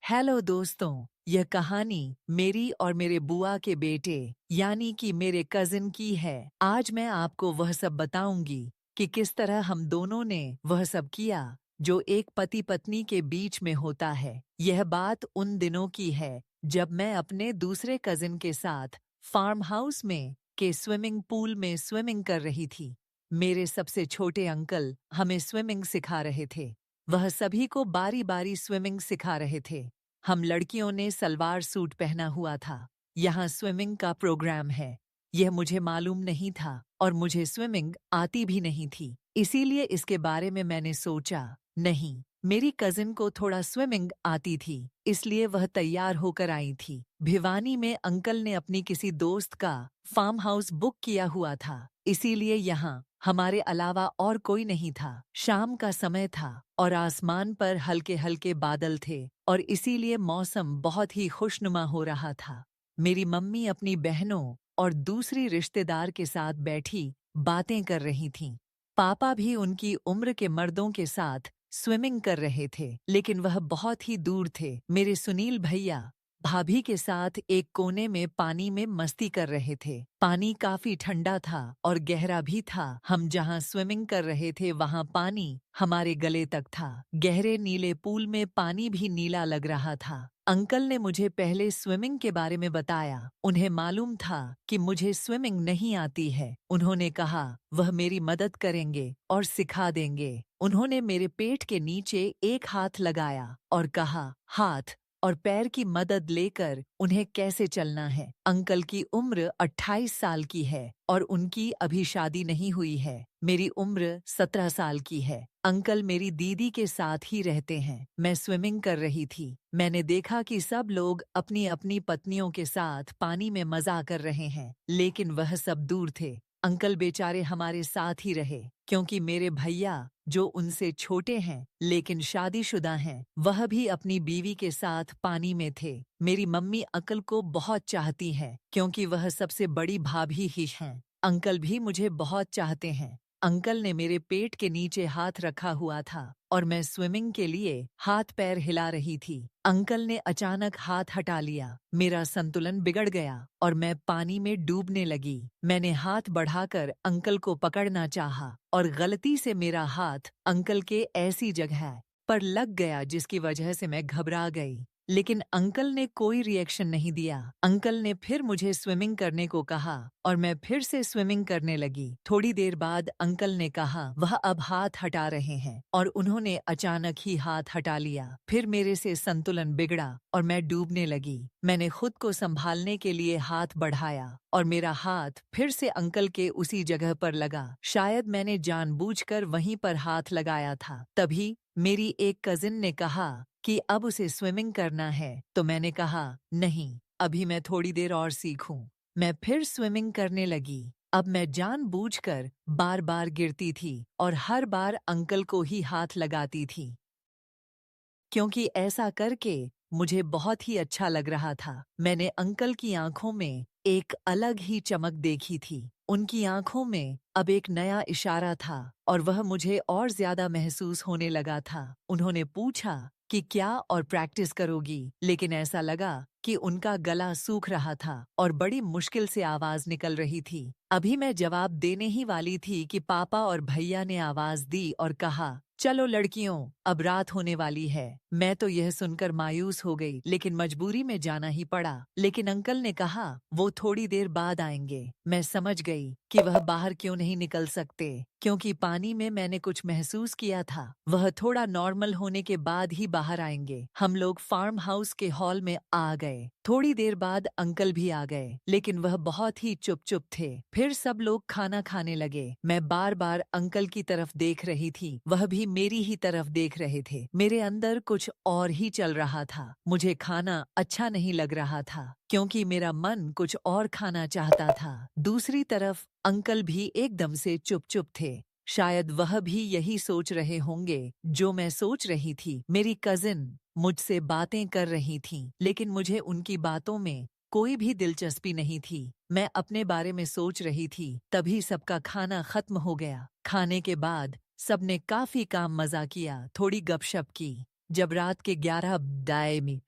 Hello दोस्तों, यह कहानी मेरी और मेरे बुआ के बेटे यानी कि मेरे कजिन की है। आज मैं आपको वह सब बताऊंगी कि किस तरह हम दोनों ने वह सब किया जो एक पति पत्नी के बीच में होता है। यह बात उन दिनों की है जब मैं अपने दूसरे कजिन के साथ फार्म हाउस में के स्विमिंग पूल में स्विमिंग कर रही थी। मेरे सबसे छोटे अंकल हमें स्विमिंग सिखा रहे थे। वह सभी को बारी बारी स्विमिंग सिखा रहे थे। हम लड़कियों ने सलवार सूट पहना हुआ था। यहाँ स्विमिंग का प्रोग्राम है, यह मुझे मालूम नहीं था और मुझे स्विमिंग आती भी नहीं थी। इसीलिए इसके बारे में मैंने सोचा, नहीं, मेरी कजिन को थोड़ा स्विमिंग आती थी, इसलिए वह तैयार होकर आई थी। भिवानी में अंकल ने अपनी किसी दोस्त का फार्म हाउस बुक किया हुआ था, इसीलिए यहाँ हमारे अलावा और कोई नहीं था। शाम का समय था और आसमान पर हल्के हल्के बादल थे और इसीलिए मौसम बहुत ही खुशनुमा हो रहा था। मेरी मम्मी अपनी बहनों और दूसरी रिश्तेदार के साथ बैठी बातें कर रही थीं। पापा भी उनकी उम्र के मर्दों के साथ स्विमिंग कर रहे थे, लेकिन वह बहुत ही दूर थे। मेरे सुनील भैया भाभी के साथ एक कोने में पानी में मस्ती कर रहे थे। पानी काफी ठंडा था और गहरा भी था। हम जहाँ स्विमिंग कर रहे थे वहाँ पानी हमारे गले तक था। गहरे नीले पूल में पानी भी नीला लग रहा था। अंकल ने मुझे पहले स्विमिंग के बारे में बताया। उन्हें मालूम था कि मुझे स्विमिंग नहीं आती है। उन्होंने कहा वह मेरी मदद करेंगे और सिखा देंगे। उन्होंने मेरे पेट के नीचे एक हाथ लगाया और कहा, हाथ और पैर की मदद लेकर उन्हें कैसे चलना है। अंकल की उम्र 28 साल की है और उनकी अभी शादी नहीं हुई है। मेरी उम्र 17 साल की है। अंकल मेरी दीदी के साथ ही रहते हैं। मैं स्विमिंग कर रही थी। मैंने देखा कि सब लोग अपनी अपनी पत्नियों के साथ पानी में मजा कर रहे हैं, लेकिन वह सब दूर थे। अंकल बेचारे हमारे साथ ही रहे, क्योंकि मेरे भैया जो उनसे छोटे हैं लेकिन शादीशुदा हैं, वह भी अपनी बीवी के साथ पानी में थे। मेरी मम्मी अंकल को बहुत चाहती है क्योंकि वह सबसे बड़ी भाभी ही हैं। अंकल भी मुझे बहुत चाहते हैं। अंकल ने मेरे पेट के नीचे हाथ रखा हुआ था और मैं स्विमिंग के लिए हाथ पैर हिला रही थी। अंकल ने अचानक हाथ हटा लिया। मेरा संतुलन बिगड़ गया और मैं पानी में डूबने लगी। मैंने हाथ बढ़ाकर अंकल को पकड़ना चाहा और गलती से मेरा हाथ अंकल के ऐसी जगह पर लग गया जिसकी वजह से मैं घबरा गई। लेकिन अंकल ने कोई रिएक्शन नहीं दिया। अंकल ने फिर मुझे स्विमिंग करने को कहा और मैं फिर से स्विमिंग करने लगी। थोड़ी देर बाद अंकल ने कहा वह अब हाथ हटा रहे हैं और उन्होंने अचानक ही हाथ हटा लिया। फिर मेरे से संतुलन बिगड़ा और मैं डूबने लगी। मैंने खुद को संभालने के लिए हाथ बढ़ाया और मेरा हाथ फिर से अंकल के उसी जगह पर लगा। शायद मैंने जानबूझकर वहीं पर हाथ लगाया था। तभी मेरी एक कजिन ने कहा कि अब उसे स्विमिंग करना है, तो मैंने कहा नहीं, अभी मैं थोड़ी देर और सीखूं। मैं फिर स्विमिंग करने लगी। अब मैं जानबूझकर बार बार गिरती थी और हर बार अंकल को ही हाथ लगाती थी, क्योंकि ऐसा करके मुझे बहुत ही अच्छा लग रहा था। मैंने अंकल की आंखों में एक अलग ही चमक देखी थी। उनकी आंखों में अब एक नया इशारा था और वह मुझे और ज्यादा महसूस होने लगा था। उन्होंने पूछा कि क्या और प्रैक्टिस करोगी, लेकिन ऐसा लगा कि उनका गला सूख रहा था और बड़ी मुश्किल से आवाज निकल रही थी। अभी मैं जवाब देने ही वाली थी कि पापा और भैया ने आवाज दी और कहा, चलो लड़कियों, अब रात होने वाली है। मैं तो यह सुनकर मायूस हो गई, लेकिन मजबूरी में जाना ही पड़ा। लेकिन अंकल ने कहा वो थोड़ी देर बाद आएंगे। मैं समझ गई कि वह बाहर क्यों नहीं निकल सकते, क्योंकि पानी में मैंने कुछ महसूस किया था। वह थोड़ा नॉर्मल होने के बाद ही बाहर आएंगे। हम लोग फार्म हाउस के हॉल में आ गए। थोड़ी देर बाद अंकल भी आ गए, लेकिन वह बहुत ही चुप चुप थे। फिर सब लोग खाना खाने लगे। मैं बार बार अंकल की तरफ देख रही थी, वह भी मेरी ही तरफ देख रहे थे। मेरे अंदर कुछ और ही चल रहा था। मुझे खाना अच्छा नहीं लग रहा था, क्योंकि मेरा मन कुछ और खाना चाहता था। दूसरी तरफ अंकल भी एकदम से चुप चुप थे। शायद वह भी यही सोच रहे होंगे जो मैं सोच रही थी। मेरी कजिन मुझसे बातें कर रही थी, लेकिन मुझे उनकी बातों में कोई भी दिलचस्पी नहीं थी। मैं अपने बारे में सोच रही थी। तभी सबका खाना खत्म हो गया। खाने के बाद सबने काफी काम मजा किया, थोड़ी गपशप की। जब रात के 11 बजे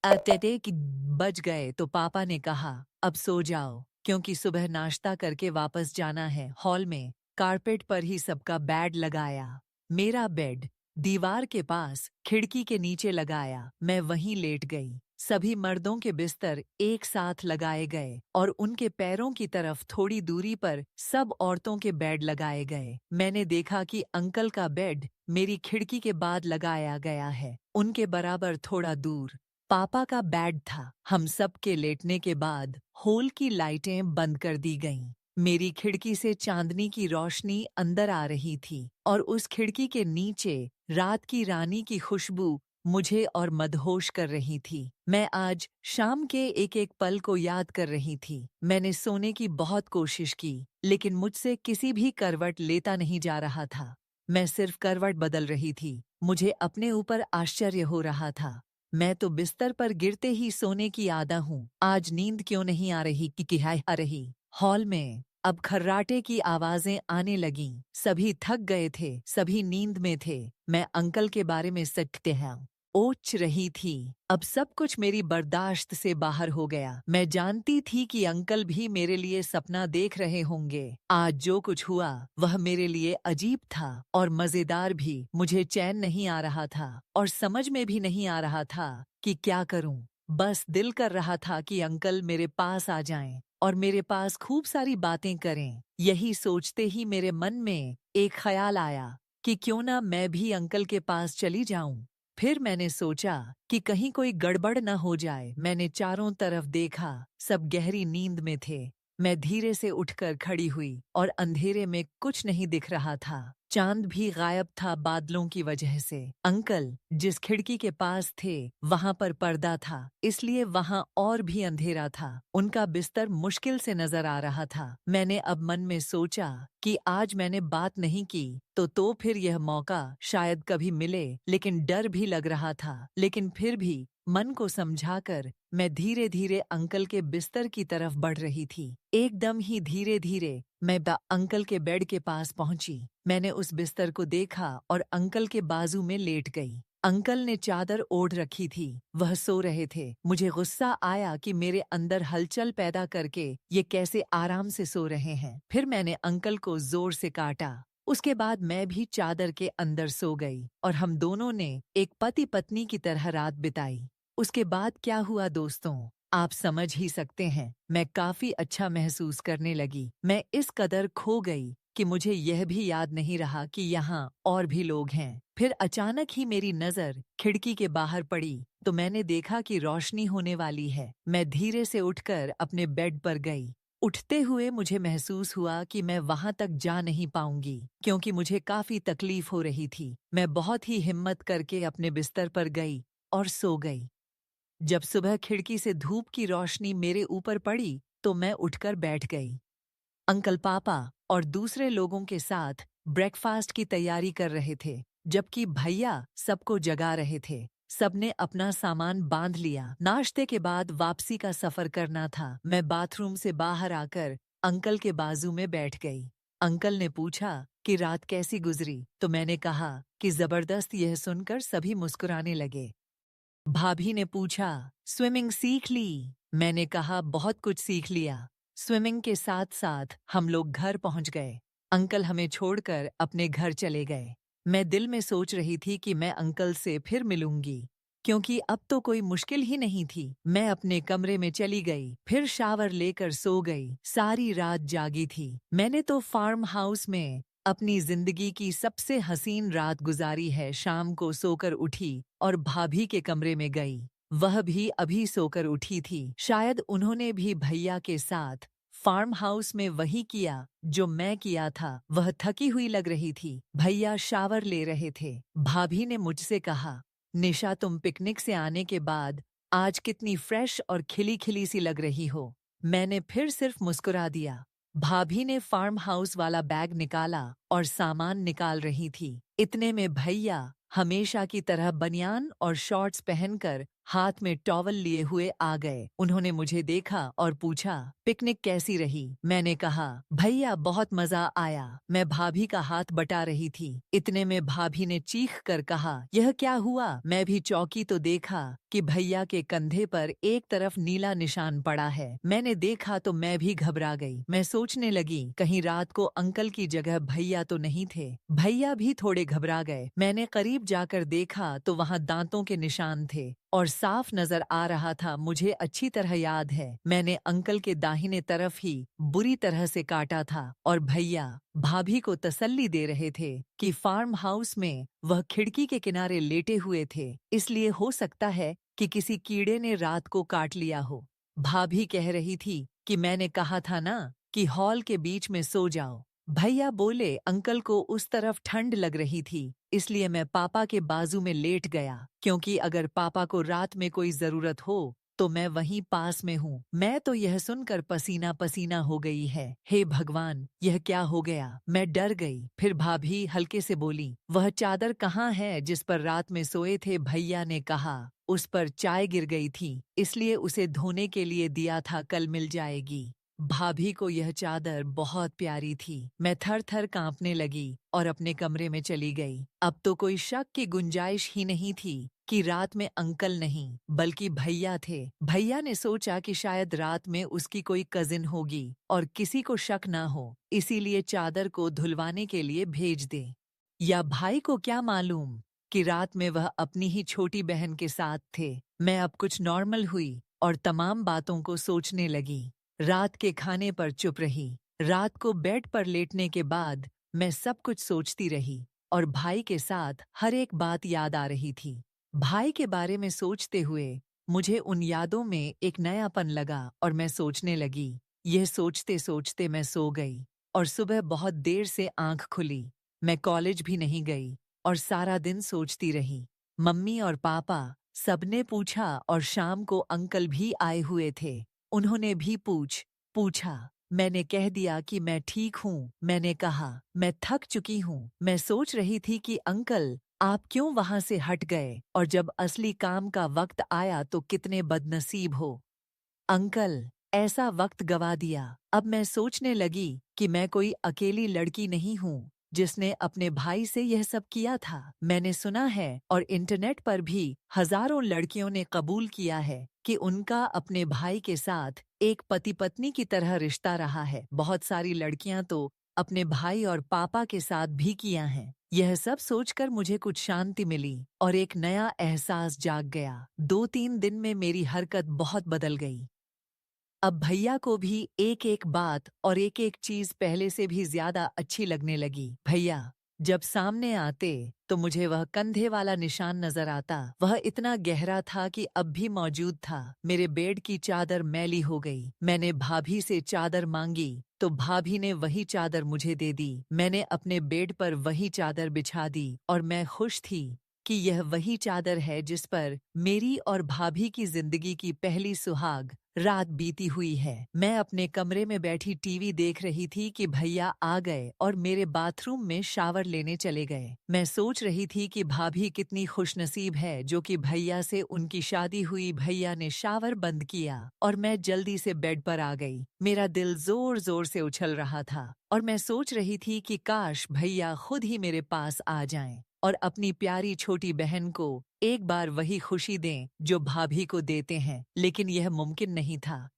अत्यते कि बज गए तो पापा ने कहा, अब सो जाओ क्योंकि सुबह नाश्ता करके वापस जाना है। हॉल में कारपेट पर ही सबका बेड लगाया। मेरा बेड दीवार के पास खिड़की के नीचे लगाया। मैं वहीं लेट गई। सभी मर्दों के बिस्तर एक साथ लगाए गए और उनके पैरों की तरफ थोड़ी दूरी पर सब औरतों के बेड लगाए गए। मैंने देखा कि अंकल का बेड मेरी खिड़की के बाद लगाया गया है। उनके बराबर थोड़ा दूर पापा का बेड था। हम सब के लेटने के बाद हॉल की लाइटें बंद कर दी गईं। मेरी खिड़की से चांदनी की रोशनी अंदर आ रही थी और उस खिड़की के नीचे रात की रानी की खुशबू मुझे और मदहोश कर रही थी। मैं आज शाम के एक एक पल को याद कर रही थी। मैंने सोने की बहुत कोशिश की, लेकिन मुझसे किसी भी करवट लेता नहीं जा रहा था। मैं सिर्फ करवट बदल रही थी। मुझे अपने ऊपर आश्चर्य हो रहा था। मैं तो बिस्तर पर गिरते ही सोने की आदा हूँ। आज नींद क्यों नहीं आ रही कि आ रही। हॉल में अब खर्राटे की आवाजें आने लगीं। सभी थक गए थे, सभी नींद में थे। मैं अंकल के बारे में सकते हैं ओच रही थी। अब सब कुछ मेरी बर्दाश्त से बाहर हो गया। मैं जानती थी कि अंकल भी मेरे लिए सपना देख रहे होंगे। आज जो कुछ हुआ वह मेरे लिए अजीब था और मजेदार भी। मुझे चैन नहीं आ रहा था और समझ में भी नहीं आ रहा था कि क्या करूं। बस दिल कर रहा था कि अंकल मेरे पास आ जाएं और मेरे पास खूब सारी बातें करें। यही सोचते ही मेरे मन में एक ख्याल आया कि क्यों ना मैं भी अंकल के पास चली जाऊं। फिर मैंने सोचा कि कहीं कोई गड़बड़ न हो जाए। मैंने चारों तरफ देखा, सब गहरी नींद में थे। मैं धीरे से उठकर खड़ी हुई और अंधेरे में कुछ नहीं दिख रहा था। चांद भी गायब था बादलों की वजह से। अंकल जिस खिड़की के पास थे वहां पर पर्दा था, इसलिए वहां और भी अंधेरा था। उनका बिस्तर मुश्किल से नजर आ रहा था। मैंने अब मन में सोचा कि आज मैंने बात नहीं की तो फिर यह मौका शायद कभी मिले। लेकिन डर भी लग रहा था। लेकिन फिर भी मन को समझाकर मैं धीरे धीरे अंकल के बिस्तर की तरफ बढ़ रही थी। एकदम ही धीरे धीरे मैं अंकल के बेड के पास पहुंची। मैंने उस बिस्तर को देखा और अंकल के बाजू में लेट गई। अंकल ने चादर ओढ़ रखी थी, वह सो रहे थे। मुझे गुस्सा आया कि मेरे अंदर हलचल पैदा करके ये कैसे आराम से सो रहे हैं। फिर मैंने अंकल को जोर से काटा। उसके बाद मैं भी चादर के अंदर सो गई और हम दोनों ने एक पति पत्नी की तरह रात बिताई। उसके बाद क्या हुआ दोस्तों, आप समझ ही सकते हैं। मैं काफी अच्छा महसूस करने लगी। मैं इस कदर खो गई कि मुझे यह भी याद नहीं रहा कि यहाँ और भी लोग हैं। फिर अचानक ही मेरी नजर खिड़की के बाहर पड़ी तो मैंने देखा कि रोशनी होने वाली है। मैं धीरे से उठकर अपने बेड पर गई। उठते हुए मुझे महसूस हुआ कि मैं वहां तक जा नहीं पाऊंगी क्योंकि मुझे काफी तकलीफ हो रही थी। मैं बहुत ही हिम्मत करके अपने बिस्तर पर गई और सो गई। जब सुबह खिड़की से धूप की रोशनी मेरे ऊपर पड़ी तो मैं उठकर बैठ गई। अंकल पापा और दूसरे लोगों के साथ ब्रेकफास्ट की तैयारी कर रहे थे, जबकि भैया सबको जगा रहे थे। सबने अपना सामान बांध लिया। नाश्ते के बाद वापसी का सफर करना था। मैं बाथरूम से बाहर आकर अंकल के बाजू में बैठ गई। अंकल ने पूछा कि रात कैसी गुजरी, तो मैंने कहा कि जबरदस्त। यह सुनकर सभी मुस्कुराने लगे। भाभी ने पूछा, स्विमिंग सीख ली? मैंने कहा बहुत कुछ सीख लिया। स्विमिंग के साथ साथ हम लोग घर पहुंच गए। अंकल हमें छोड़कर अपने घर चले गए। मैं दिल में सोच रही थी कि मैं अंकल से फिर मिलूंगी, क्योंकि अब तो कोई मुश्किल ही नहीं थी। मैं अपने कमरे में चली गई, फिर शावर लेकर सो गई। सारी रात जागी थी। मैंने तो फार्म हाउस में अपनी जिंदगी की सबसे हसीन रात गुजारी है। शाम को सोकर उठी और भाभी के कमरे में गई। वह भी अभी सोकर उठी थी। शायद उन्होंने भी भैया के साथ फार्म हाउस में वही किया जो मैं किया था। वह थकी हुई लग रही थी। भैया शावर ले रहे थे। भाभी ने मुझसे कहा, निशा तुम पिकनिक से आने के बाद आज कितनी फ्रेश और खिली खिली सी लग रही हो। मैंने फिर सिर्फ मुस्कुरा दिया। भाभी ने फार्म हाउस वाला बैग निकाला और सामान निकाल रही थी। इतने में भैया हमेशा की तरह बनियान और शॉर्ट्स पहनकर हाथ में टॉवल लिए हुए आ गए। उन्होंने मुझे देखा और पूछा, पिकनिक कैसी रही? मैंने कहा, भैया बहुत मजा आया। मैं भाभी का हाथ बटा रही थी। इतने में भाभी ने चीख कर कहा, यह क्या हुआ? मैं भी चौंकी तो देखा कि भैया के कंधे पर एक तरफ नीला निशान पड़ा है। मैंने देखा तो मैं भी घबरा गई। मैं सोचने लगी कहीं रात को अंकल की जगह भैया तो नहीं थे। भैया भी थोड़े घबरा गए। मैंने करीब जाकर देखा तो वहां दांतों के निशान थे और साफ नजर आ रहा था। मुझे अच्छी तरह याद है मैंने अंकल के दाहिने तरफ ही बुरी तरह से काटा था और भैया भाभी को तसल्ली दे रहे थे कि फार्म हाउस में वह खिड़की के किनारे लेटे हुए थे, इसलिए हो सकता है कि किसी कीड़े ने रात को काट लिया हो। भाभी कह रही थी कि मैंने कहा था ना कि हॉल के बीच में सो जाओ। भैया बोले अंकल को उस तरफ ठंड लग रही थी, इसलिए मैं पापा के बाजू में लेट गया, क्योंकि अगर पापा को रात में कोई जरूरत हो तो मैं वहीं पास में हूँ। मैं तो यह सुनकर पसीना पसीना हो गई है। हे भगवान, यह क्या हो गया? मैं डर गई। फिर भाभी हल्के से बोली, वह चादर कहाँ है जिस पर रात में सोए थे? भैया ने कहा, उस पर चाय गिर गई थी, इसलिए उसे धोने के लिए दिया था, कल मिल जाएगी। भाभी को यह चादर बहुत प्यारी थी। मैं थर थर कांपने लगी और अपने कमरे में चली गई। अब तो कोई शक की गुंजाइश ही नहीं थी कि रात में अंकल नहीं बल्कि भैया थे। भैया ने सोचा कि शायद रात में उसकी कोई कजिन होगी और किसी को शक ना हो, इसीलिए चादर को धुलवाने के लिए भेज दे। या भाई को क्या मालूम कि रात में वह अपनी ही छोटी बहन के साथ थे। मैं अब कुछ नॉर्मल हुई और तमाम बातों को सोचने लगी। रात के खाने पर चुप रही। रात को बेड पर लेटने के बाद मैं सब कुछ सोचती रही और भाई के साथ हर एक बात याद आ रही थी। भाई के बारे में सोचते हुए मुझे उन यादों में एक नयापन लगा और मैं सोचने लगी। यह सोचते सोचते मैं सो गई और सुबह बहुत देर से आंख खुली। मैं कॉलेज भी नहीं गई और सारा दिन सोचती रही। मम्मी और पापा सबने पूछा और शाम को अंकल भी आए हुए थे। उन्होंने भी पूछा। मैंने कह दिया कि मैं ठीक हूँ। मैंने कहा, मैं थक चुकी हूँ। मैं सोच रही थी कि अंकल आप क्यों वहां से हट गए और जब असली काम का वक्त आया तो कितने बदनसीब हो। अंकल, ऐसा वक्त गवा दिया। अब मैं सोचने लगी कि मैं कोई अकेली लड़की नहीं हूँ जिसने अपने भाई से यह सब किया था। मैंने सुना है और इंटरनेट पर भी हजारों लड़कियों ने कबूल किया है कि उनका अपने भाई के साथ एक पति पत्नी की तरह रिश्ता रहा है। बहुत सारी लड़कियां तो अपने भाई और पापा के साथ भी किया है। यह सब सोचकर मुझे कुछ शांति मिली और एक नया एहसास जाग गया। 2-3 दिन में मेरी हरकत बहुत बदल गई। अब भैया को भी एक एक बात और एक एक चीज पहले से भी ज्यादा अच्छी लगने लगी। भैया जब सामने आते तो मुझे वह कंधे वाला निशान नजर आता। वह इतना गहरा था कि अब भी मौजूद था। मेरे बेड की चादर मैली हो गई। मैंने भाभी से चादर मांगी तो भाभी ने वही चादर मुझे दे दी। मैंने अपने बेड पर वही चादर बिछा दी और मैं खुश थी कि यह वही चादर है जिस पर मेरी और भाभी की जिंदगी की पहली सुहाग रात बीती हुई है। मैं अपने कमरे में बैठी टीवी देख रही थी कि भैया आ गए और मेरे बाथरूम में शावर लेने चले गए। मैं सोच रही थी कि भाभी कितनी खुशनसीब है जो कि भैया से उनकी शादी हुई। भैया ने शावर बंद किया और मैं जल्दी से बेड पर आ गई। मेरा दिल जोर जोर से उछल रहा था और मैं सोच रही थी कि काश भैया खुद ही मेरे पास आ जाएं और अपनी प्यारी छोटी बहन को एक बार वही खुशी दें जो भाभी को देते हैं, लेकिन यह मुमकिन नहीं था।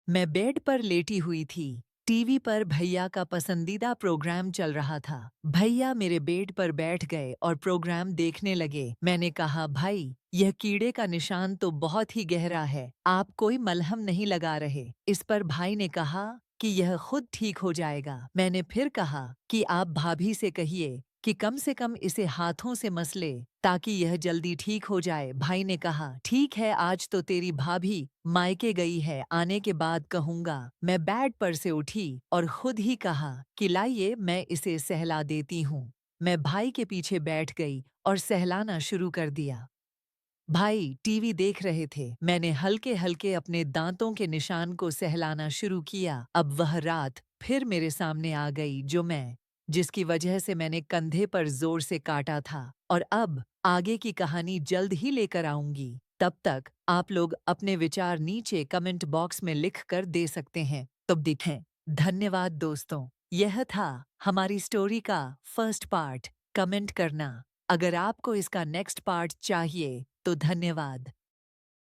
मैं बेड पर लेटी हुई थी। टीवी पर भैया का पसंदीदा प्रोग्राम चल रहा था। भैया मेरे बेड पर बैठ गए और प्रोग्राम देखने लगे। मैंने कहा, भाई यह कीड़े का निशान तो बहुत ही गहरा है, आप कोई मलहम नहीं लगा रहे इस पर? भाई ने कहा कि यह खुद ठीक हो जाएगा। मैंने फिर कहा कि आप भाभी से कहिए कि कम से कम इसे हाथों से मस ले ताकि यह जल्दी ठीक हो जाए। भाई ने कहा, ठीक है, आज तो तेरी भाभी मायके गई है, आने के बाद कहूंगा। मैं बेड पर से उठी और खुद ही कहा कि लाइए मैं इसे सहला देती हूँ। मैं भाई के पीछे बैठ गई और सहलाना शुरू कर दिया। भाई टीवी देख रहे थे। मैंने हल्के हल्के अपने दांतों के निशान को सहलाना शुरू किया। अब वह रात फिर मेरे सामने आ गई जो मैं जिसकी वजह से मैंने कंधे पर जोर से काटा था। और अब आगे की कहानी जल्द ही लेकर आऊंगी। तब तक आप लोग अपने विचार नीचे कमेंट बॉक्स में लिख कर दे सकते हैं। तब दिखें। धन्यवाद दोस्तों। यह था हमारी स्टोरी का फर्स्ट पार्ट। कमेंट करना अगर आपको इसका नेक्स्ट पार्ट चाहिए तो। धन्यवाद।